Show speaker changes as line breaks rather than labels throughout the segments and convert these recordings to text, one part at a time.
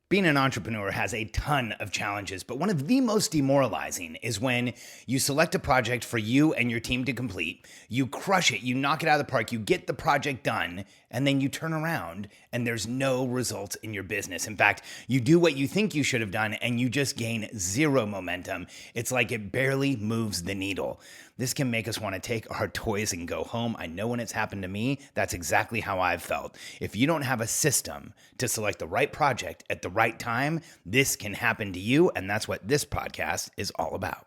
Being an entrepreneur has a ton of challenges, but one of the most demoralizing is when you select a project for you and your team to complete, you crush it, you knock it out of the park, you get the project done, and then you turn around and there's no results in your business. In fact, you do what you think you should have done and you just gain zero momentum. It's like it barely moves the needle. This can make us want to take our toys and go home. I know when it's happened to me, that's exactly how I've felt. If you don't have a system to select the right project at the right time, this can happen to you, and that's what this podcast is all about.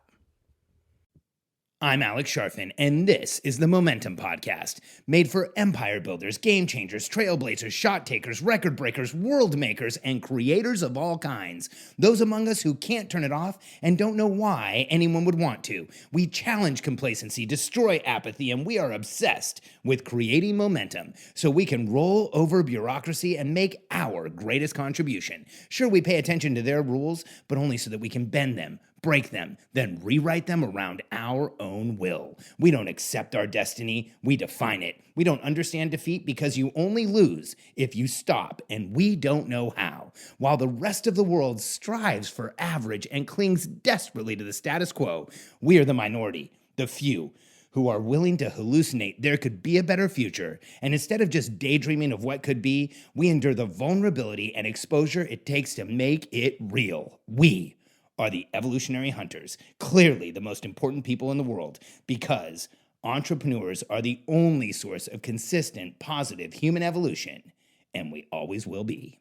I'm Alex Sharfin, and this is the Momentum Podcast, made for empire builders, game changers, trailblazers, shot takers, record breakers, world makers, and creators of all kinds. Those among us who can't turn it off and don't know why anyone would want to. We challenge complacency, destroy apathy, and we are obsessed with creating momentum so we can roll over bureaucracy and make our greatest contribution. Sure, we pay attention to their rules, but only so that we can bend them, break them, then rewrite them around our own will. We don't accept our destiny, we define it. We don't understand defeat because you only lose if you stop, and we don't know how. While the rest of the world strives for average and clings desperately to the status quo, we are the minority, the few, who are willing to hallucinate there could be a better future, and instead of just daydreaming of what could be, we endure the vulnerability and exposure it takes to make it real. We are the evolutionary hunters, clearly the most important people in the world, because entrepreneurs are the only source of consistent, positive human evolution, and we always will be.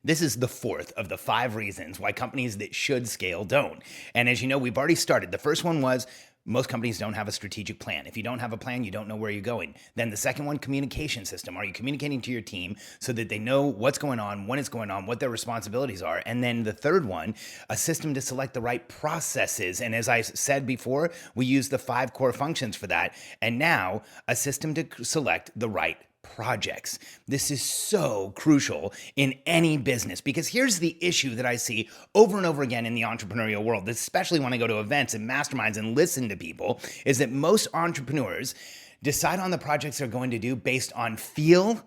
This is the fourth of the 5 reasons why companies that should scale don't. And as you know, we've already started. The first one was most companies don't have a strategic plan. If you don't have a plan, you don't know where you're going. Then the second one, communication system. Are you communicating to your team so that they know what's going on, when it's going on, what their responsibilities are? And then the third one, a system to select the right processes. And as I said before, we use the 5 core functions for that. And now a system to select the right projects. This is so crucial in any business because here's the issue that I see over and over again in the entrepreneurial world, especially when I go to events and masterminds and listen to people, is that most entrepreneurs decide on the projects they're going to do based on feel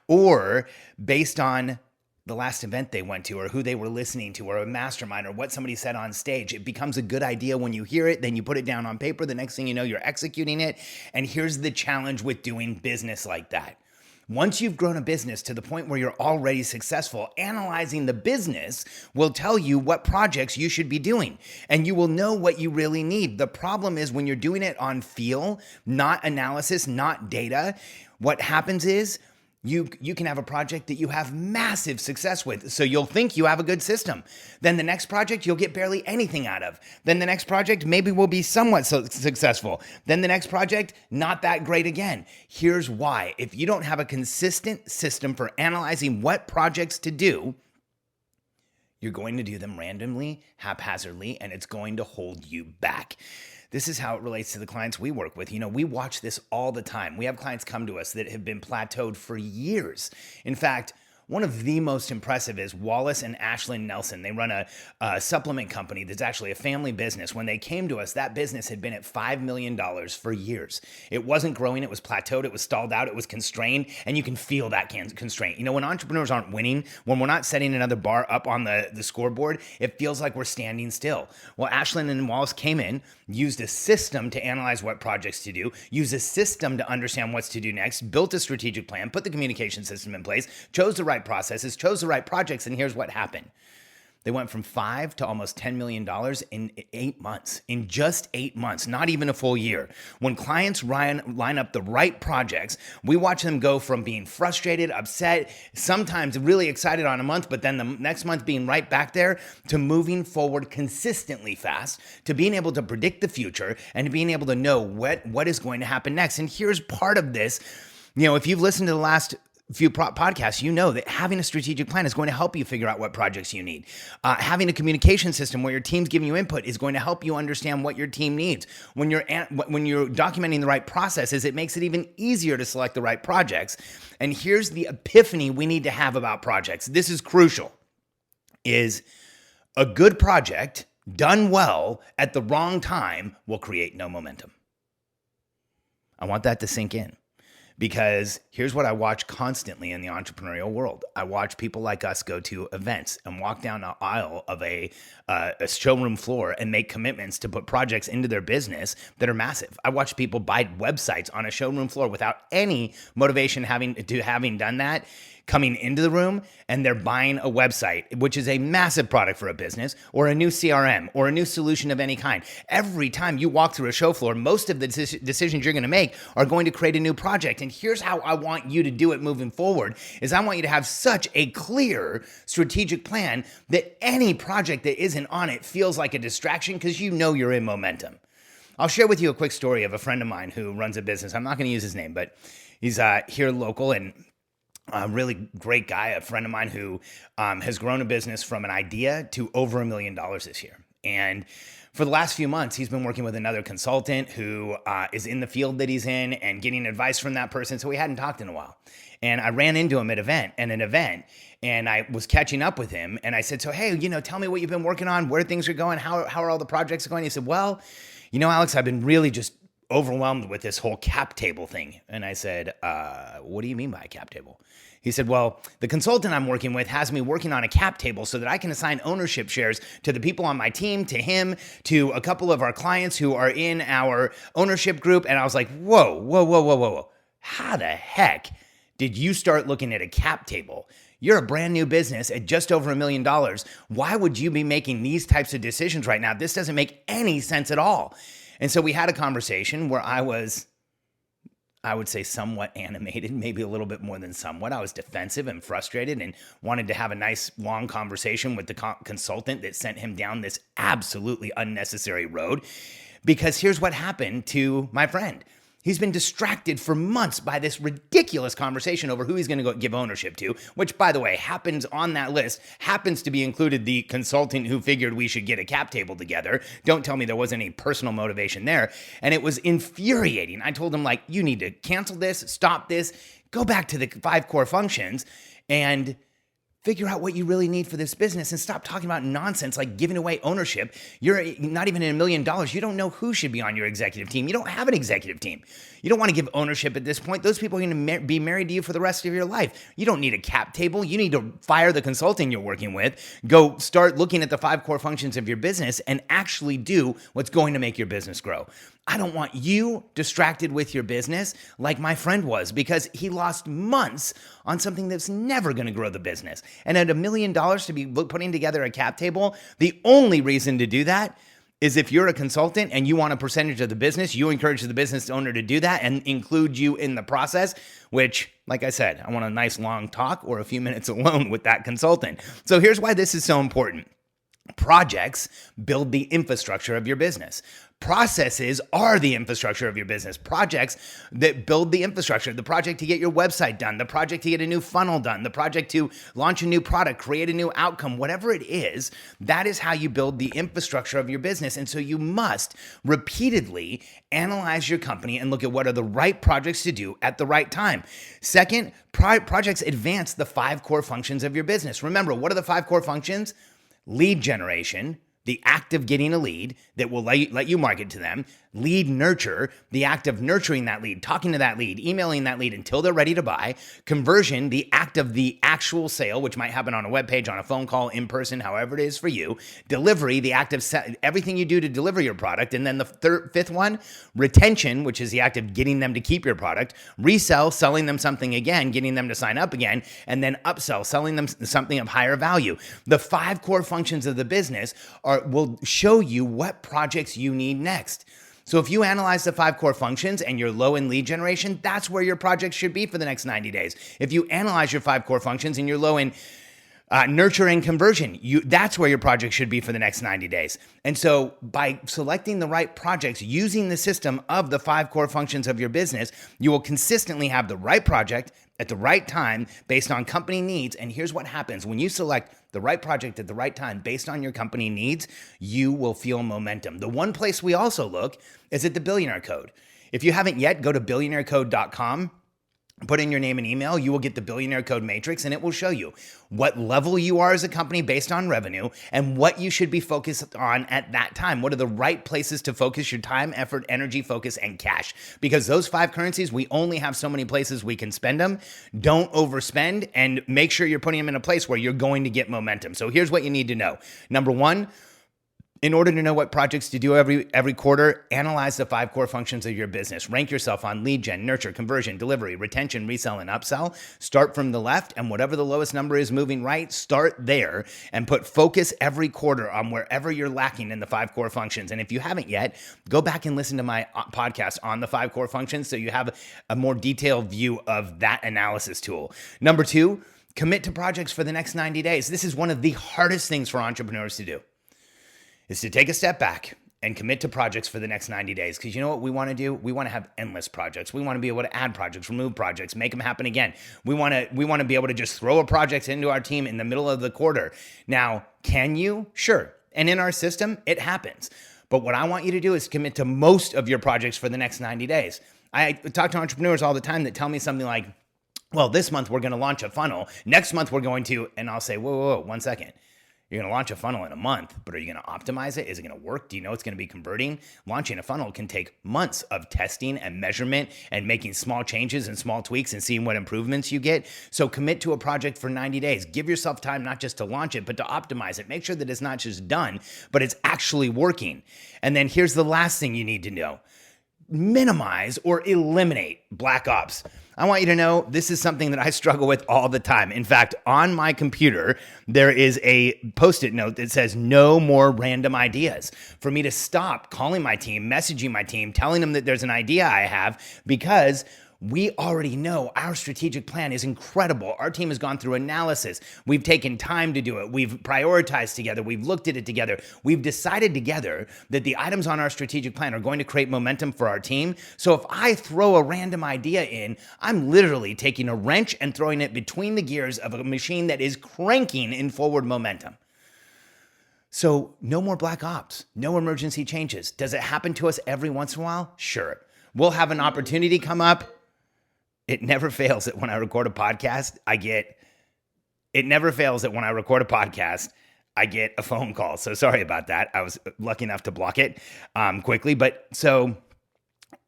or based on the last event they went to or who they were listening to or a mastermind or what somebody said on stage. It becomes a good idea when you hear it, then you put it down on paper. The next thing you know, you're executing it. And here's the challenge with doing business like that. Once you've grown a business to the point where you're already successful, analyzing the business will tell you what projects you should be doing, and you will know what you really need. The problem is when you're doing it on feel, not analysis, not data, what happens is you can have a project that you have massive success with. So you'll think you have a good system. Then the next project you'll get barely anything out of. Then the next project maybe will be somewhat successful. Then the next project, not that great again. Here's why. If you don't have a consistent system for analyzing what projects to do, you're going to do them randomly, haphazardly, and it's going to hold you back. This is how it relates to the clients we work with. You know, we watch this all the time. We have clients come to us that have been plateaued for years. In fact, one of the most impressive is Wallace and Ashlyn Nelson. They run a supplement company that's actually a family business. When they came to us, that business had been at $5 million for years. It wasn't growing. It was plateaued. It was stalled out. It was constrained. And you can feel that constraint. You know, when entrepreneurs aren't winning, when we're not setting another bar up on the scoreboard, it feels like we're standing still. Well, Ashlyn and Wallace came in, used a system to analyze what projects to do, used a system to understand what's to do next, built a strategic plan, put the communication system in place, chose the right processes, chose the right projects, and here's what happened. They went from $5 to almost $10 million in 8 months, in just 8 months, not even a full year. When clients line up the right projects, we watch them go from being frustrated, upset, sometimes really excited on a month, but then the next month being right back there, to moving forward consistently fast, to being able to predict the future, and to being able to know what is going to happen next. And here's part of this. You know, if you've listened to the last few podcasts, you know that having a strategic plan is going to help you figure out what projects you need. Having a communication system where your team's giving you input is going to help you understand what your team needs. When you're documenting the right processes, it makes it even easier to select the right projects. And here's the epiphany we need to have about projects. This is crucial, is a good project done well at the wrong time will create no momentum. I want that to sink in. Because here's what I watch constantly in the entrepreneurial world. I watch people like us go to events and walk down an aisle of a showroom floor and make commitments to put projects into their business that are massive. I watch people buy websites on a showroom floor without any motivation having done that, coming into the room, and they're buying a website, which is a massive product for a business, or a new CRM, or a new solution of any kind. Every time you walk through a show floor, most of the decisions you're going to make are going to create a new project. And here's how I want you to do it moving forward, is I want you to have such a clear strategic plan that any project that isn't on it feels like a distraction because you know you're in momentum. I'll share with you a quick story of a friend of mine who runs a business. I'm not going to use his name, but he's here local and a really great guy, a friend of mine who has grown a business from an idea to over $1 million this year. And for the last few months, he's been working with another consultant who is in the field that he's in and getting advice from that person. So we hadn't talked in a while. And I ran into him at an event, and I was catching up with him. And I said, so, hey, tell me what you've been working on, where things are going, how are all the projects going? He said, well, Alex, I've been really just overwhelmed with this whole cap table thing. And I said, what do you mean by a cap table? He said, well, the consultant I'm working with has me working on a cap table so that I can assign ownership shares to the people on my team, to him, to a couple of our clients who are in our ownership group. And I was like, whoa. How the heck did you start looking at a cap table? You're a brand new business at just over $1 million. Why would you be making these types of decisions right now? This doesn't make any sense at all. And so we had a conversation where I would say somewhat animated, maybe a little bit more than somewhat. I was defensive and frustrated and wanted to have a nice long conversation with the consultant that sent him down this absolutely unnecessary road. Because here's what happened to my friend. He's been distracted for months by this ridiculous conversation over who he's going to go give ownership to, which, by the way, happens on that list, happens to be included the consultant who figured we should get a cap table together. Don't tell me there wasn't any personal motivation there. And it was infuriating. I told him, you need to cancel this, stop this, go back to the 5 core functions and figure out what you really need for this business and stop talking about nonsense like giving away ownership. You're not even in $1 million. You don't know who should be on your executive team. You don't have an executive team. You don't want to give ownership at this point. Those people are going to be married to you for the rest of your life. You don't need a cap table. You need to fire the consulting you're working with. Go start looking at the 5 core functions of your business and actually do what's going to make your business grow. I don't want you distracted with your business like my friend was, because he lost months on something that's never going to grow the business. And at $1 million to be putting together a cap table, the only reason to do that is if you're a consultant and you want a percentage of the business, you encourage the business owner to do that and include you in the process, which, like I said, I want a nice long talk or a few minutes alone with that consultant. So here's why this is so important. Projects build the infrastructure of your business. Processes are the infrastructure of your business. Projects that build the infrastructure, the project to get your website done, the project to get a new funnel done, the project to launch a new product, create a new outcome, whatever it is, that is how you build the infrastructure of your business. And so you must repeatedly analyze your company and look at what are the right projects to do at the right time. Second, projects advance the 5 core functions of your business. Remember, what are the 5 core functions? Lead generation, the act of getting a lead that will let you market to them. Lead nurture, the act of nurturing that lead, talking to that lead, emailing that lead until they're ready to buy. Conversion, the act of the actual sale, which might happen on a web page, on a phone call, in person, however it is for you. Delivery, the act of everything you do to deliver your product. And then the 5th one, retention, which is the act of getting them to keep your product. Resell, selling them something again, getting them to sign up again. And then upsell, selling them something of higher value. The 5 core functions of the business will show you what projects you need next. So if you analyze the 5 core functions and you're low in lead generation, that's where your project should be for the next 90 days. If you analyze your 5 core functions and you're low in nurture and conversion, that's where your project should be for the next 90 days. And so by selecting the right projects, using the system of the 5 core functions of your business, you will consistently have the right project at the right time based on company needs. And here's what happens. When you select the right project at the right time based on your company needs, you will feel momentum. The one place we also look is at the Billionaire Code. If you haven't yet, go to billionairecode.com. Put in your name and email, you will get the Billionaire Code Matrix, and it will show you what level you are as a company based on revenue and what you should be focused on at that time. What are the right places to focus your time, effort, energy, focus, and cash? Because those 5 currencies, we only have so many places we can spend them. Don't overspend, and make sure you're putting them in a place where you're going to get momentum. So here's what you need to know. Number 1, in order to know what projects to do every quarter, analyze the 5 core functions of your business. Rank yourself on lead gen, nurture, conversion, delivery, retention, resell, and upsell. Start from the left, and whatever the lowest number is moving right, start there and put focus every quarter on wherever you're lacking in the 5 core functions. And if you haven't yet, go back and listen to my podcast on the 5 core functions so you have a more detailed view of that analysis tool. Number 2, commit to projects for the next 90 days. This is one of the hardest things for entrepreneurs to do, is to take a step back and commit to projects for the next 90 days. Because you know what we want to do? We want to have endless projects. We want to be able to add projects, remove projects, make them happen again. We want to be able to just throw a project into our team in the middle of the quarter. Now, can you? Sure. And in our system, it happens. But what I want you to do is commit to most of your projects for the next 90 days. I talk to entrepreneurs all the time that tell me something like, well, this month we're going to launch a funnel. Next month we're going to, and I'll say, whoa, 1 second. You're going to launch a funnel in a month, but are you going to optimize it? Is it going to work? Do you know it's going to be converting? Launching a funnel can take months of testing and measurement and making small changes and small tweaks and seeing what improvements you get. So commit to a project for 90 days. Give yourself time not just to launch it, but to optimize it. Make sure that it's not just done, but it's actually working. And then here's the last thing you need to know. Minimize or eliminate black ops. I want you to know this is something that I struggle with all the time. In fact, on my computer, there is a Post-it note that says no more random ideas. For me to stop calling my team, messaging my team, telling them that there's an idea I have, because we already know our strategic plan is incredible. Our team has gone through analysis. We've taken time to do it. We've prioritized together. We've looked at it together. We've decided together that the items on our strategic plan are going to create momentum for our team. So if I throw a random idea in, I'm literally taking a wrench and throwing it between the gears of a machine that is cranking in forward momentum. So no more black ops, no emergency changes. Does it happen to us every once in a while? Sure. We'll have an opportunity come up. It never fails that when I record a podcast, I get a phone call. So sorry about that. I was lucky enough to block it quickly. But so,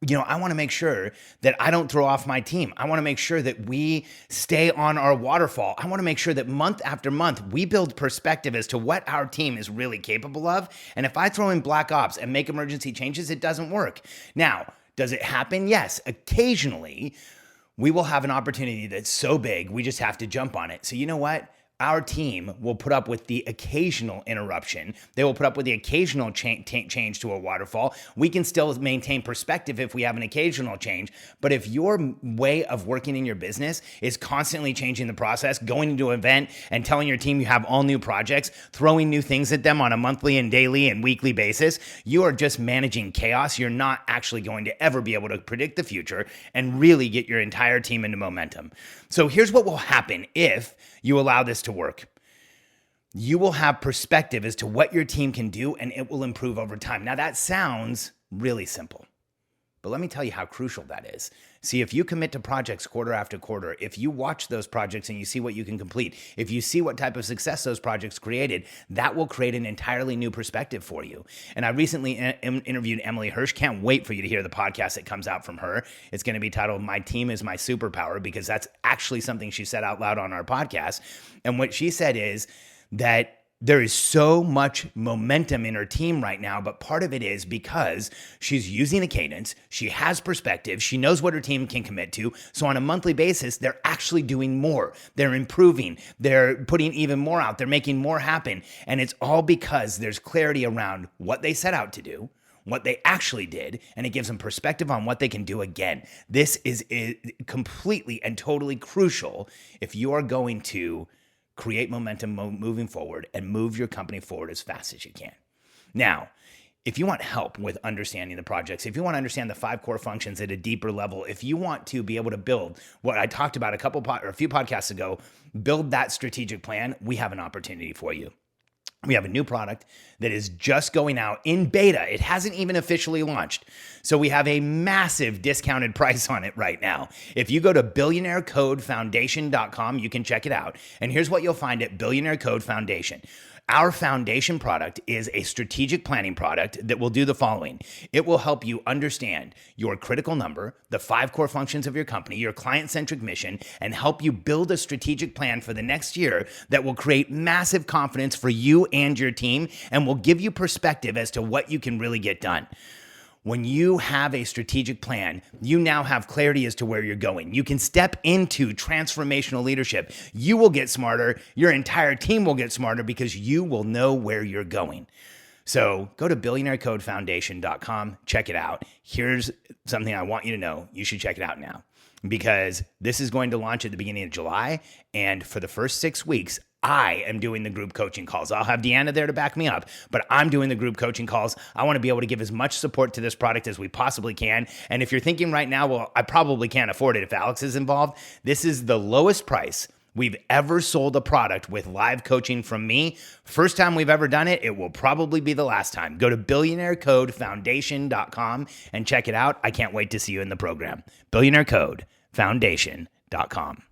I want to make sure that I don't throw off my team. I want to make sure that we stay on our waterfall. I want to make sure that month after month, we build perspective as to what our team is really capable of. And if I throw in black ops and make emergency changes, it doesn't work. Now, does it happen? Yes. Occasionally, we will have an opportunity that's so big, we just have to jump on it. So you know what? Our team will put up with the occasional interruption. They will put up with the occasional change to a waterfall. We can still maintain perspective if we have an occasional change. But if your way of working in your business is constantly changing the process, going into an event and telling your team you have all new projects, throwing new things at them on a monthly and daily and weekly basis, you are just managing chaos. You're not actually going to ever be able to predict the future and really get your entire team into momentum. So here's what will happen if you allow this to work. You will have perspective as to what your team can do, and it will improve over time. Now, that sounds really simple, but let me tell you how crucial that is. See, if you commit to projects quarter after quarter, if you watch those projects and you see what you can complete, if you see what type of success those projects created, that will create an entirely new perspective for you. And I recently interviewed Emily Hirsch. Can't wait for you to hear the podcast that comes out from her. It's going to be titled "My Team is My Superpower," because that's actually something she said out loud on our podcast. And what she said is that there is so much momentum in her team right now, but part of it is because she's using a cadence, she has perspective, she knows what her team can commit to. So on a monthly basis, they're actually doing more. They're improving. They're putting even more out. They're making more happen. And it's all because there's clarity around what they set out to do, what they actually did, and it gives them perspective on what they can do again. This is completely and totally crucial if you are going to create momentum moving forward and move your company forward as fast as you can. Now, if you want help with understanding the projects, if you want to understand the 5 core functions at a deeper level, if you want to be able to build what I talked about a few podcasts ago, build that strategic plan, we have an opportunity for you. We have a new product that is just going out in beta. It hasn't even officially launched. So we have a massive discounted price on it right now. If you go to billionairecodefoundation.com, you can check it out. And here's what you'll find at Billionaire Code Foundation. Our foundation product is a strategic planning product that will do the following. It will help you understand your critical number, the 5 core functions of your company, your client-centric mission, and help you build a strategic plan for the next year that will create massive confidence for you and your team and will give you perspective as to what you can really get done. When you have a strategic plan, you now have clarity as to where you're going. You can step into transformational leadership. You will get smarter. Your entire team will get smarter because you will know where you're going. So go to billionairecodefoundation.com, check it out. Here's something I want you to know. You should check it out now because this is going to launch at the beginning of July. And for the first 6 weeks, I am doing the group coaching calls. I'll have Deanna there to back me up, but I'm doing the group coaching calls. I want to be able to give as much support to this product as we possibly can. And if you're thinking right now, well, I probably can't afford it if Alex is involved, this is the lowest price we've ever sold a product with live coaching from me. First time we've ever done it, it will probably be the last time. Go to billionairecodefoundation.com and check it out. I can't wait to see you in the program. billionairecodefoundation.com.